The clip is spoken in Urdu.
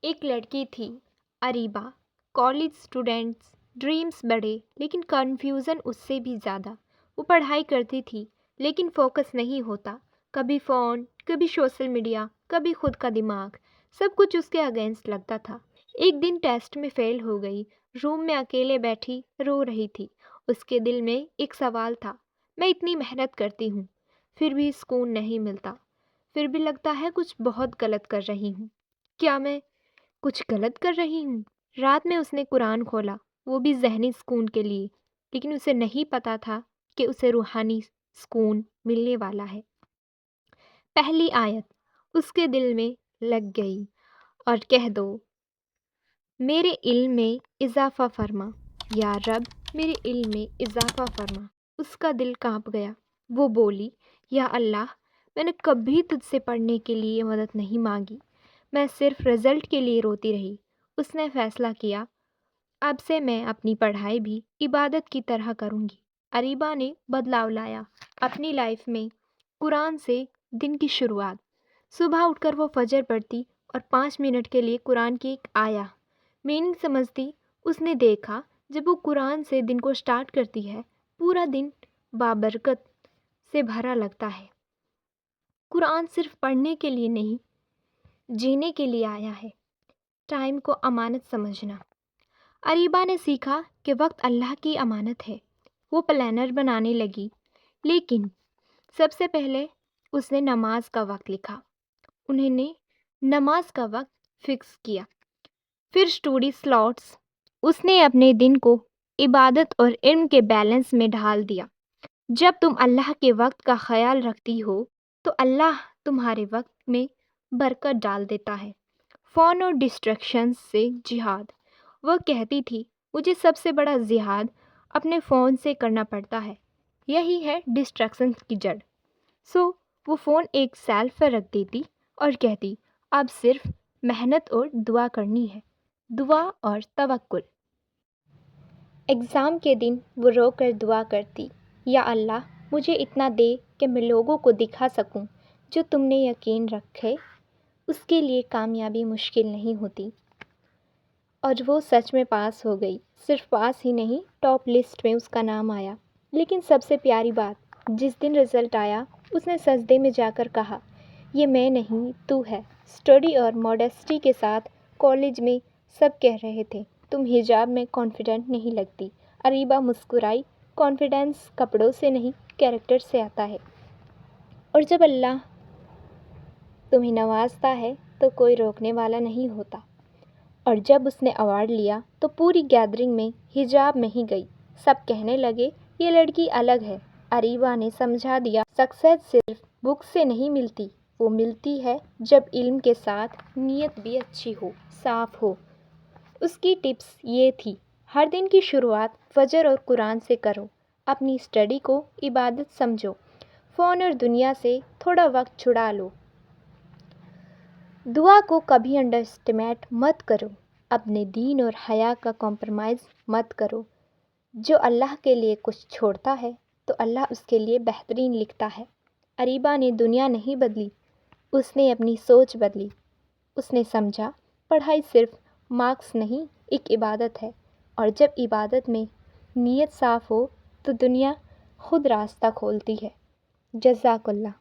ایک لڑکی تھی، اریبہ، کالج اسٹوڈنٹس، ڈریمز بڑے لیکن کنفیوژن اس سے بھی زیادہ۔ وہ پڑھائی کرتی تھی لیکن فوکس نہیں ہوتا، کبھی فون، کبھی سوشل میڈیا، کبھی خود کا دماغ، سب کچھ اس کے اگینسٹ لگتا تھا۔ ایک دن ٹیسٹ میں فیل ہو گئی، روم میں اکیلے بیٹھی رو رہی تھی۔ اس کے دل میں ایک سوال تھا، میں اتنی محنت کرتی ہوں پھر بھی سکون نہیں ملتا، پھر بھی لگتا ہے کچھ بہت غلط کر رہی ہوں۔ کیا میں کچھ غلط کر رہی ہوں؟ رات میں اس نے قرآن کھولا، وہ بھی ذہنی سکون کے لیے، لیکن اسے نہیں پتا تھا کہ اسے روحانی سکون ملنے والا ہے۔ پہلی آیت اس کے دل میں لگ گئی، اور کہہ دو، میرے علم میں اضافہ فرما، یا رب میرے علم میں اضافہ فرما۔ اس کا دل کانپ گیا۔ وہ بولی، یا اللہ، میں نے کبھی تجھ سے پڑھنے کے لیے مدد نہیں مانگی، میں صرف رزلٹ کے لیے روتی رہی۔ اس نے فیصلہ کیا، اب سے میں اپنی پڑھائی بھی عبادت کی طرح کروں گی۔ اریبہ نے بدلاؤ لایا اپنی لائف میں۔ قرآن سے دن کی شروعات۔ صبح اٹھ کر وہ فجر پڑھتی اور 5 منٹ کے لیے قرآن کی ایک آیا میننگ سمجھتی۔ اس نے دیکھا جب وہ قرآن سے دن کو سٹارٹ کرتی ہے، پورا دن بابرکت سے بھرا لگتا ہے۔ قرآن صرف پڑھنے کے لیے نہیں، جینے کے لیے آیا ہے۔ ٹائم کو امانت سمجھنا۔ اریبہ نے سیکھا کہ وقت اللہ کی امانت ہے۔ وہ پلانر بنانے لگی، لیکن سب سے پہلے اس نے نماز کا وقت لکھا۔ انہوں نے نماز کا وقت فکس کیا، پھر اسٹڈی سلاٹس۔ اس نے اپنے دن کو عبادت اور علم کے بیلنس میں ڈھال دیا۔ جب تم اللہ کے وقت کا خیال رکھتی ہو تو اللہ تمہارے وقت میں برکت ڈال دیتا ہے۔ فون اور ڈسٹریکشنز سے جہاد۔ وہ کہتی تھی، مجھے سب سے بڑا جہاد اپنے فون سے کرنا پڑتا ہے، یہی ہے ڈسٹریکشنز کی جڑ۔ وہ فون ایک شیلف پر رکھ دیتی اور کہتی، اب صرف محنت اور دعا کرنی ہے، دعا اور توکل۔ ایگزام کے دن وہ رو کر دعا کرتی، یا اللہ، مجھے اتنا دے کہ میں لوگوں کو دکھا سکوں جو تم نے یقین رکھے۔ اس کے لیے کامیابی مشکل نہیں ہوتی، اور وہ سچ میں پاس ہو گئی۔ صرف پاس ہی نہیں، ٹاپ لسٹ میں اس کا نام آیا۔ لیکن سب سے پیاری بات، جس دن رزلٹ آیا، اس نے سجدے میں جا کر کہا، یہ میں نہیں، تو ہے۔ اسٹڈی اور ماڈسٹی کے ساتھ کالج میں سب کہہ رہے تھے، تم حجاب میں کانفیڈنٹ نہیں لگتی۔ اریبہ مسکرائی، کانفیڈنس کپڑوں سے نہیں، کیریکٹر سے آتا ہے۔ اور جب اللہ تمہیں نوازتا ہے تو کوئی روکنے والا نہیں ہوتا۔ اور جب اس نے ایوارڈ لیا تو پوری گیدرنگ میں حجاب میں ہی گئی۔ سب کہنے لگے، یہ لڑکی الگ ہے۔ اریبہ نے سمجھا دیا، سکسیس صرف بک سے نہیں ملتی، وہ ملتی ہے جب علم کے ساتھ نیت بھی اچھی ہو، صاف ہو۔ اس کی ٹپس یہ تھی، ہر دن کی شروعات فجر اور قرآن سے کرو، اپنی اسٹڈی کو عبادت سمجھو، فون اور دنیا سے تھوڑا وقت چھڑا لو، دعا کو کبھی انڈر اسٹیمیٹ مت کرو، اپنے دین اور حیا کا کمپرومائز مت کرو۔ جو اللہ کے لیے کچھ چھوڑتا ہے تو اللہ اس کے لیے بہترین لکھتا ہے۔ اریبہ نے دنیا نہیں بدلی، اس نے اپنی سوچ بدلی۔ اس نے سمجھا، پڑھائی صرف مارکس نہیں، ایک عبادت ہے، اور جب عبادت میں نیت صاف ہو تو دنیا خود راستہ کھولتی ہے۔ جزاک اللہ۔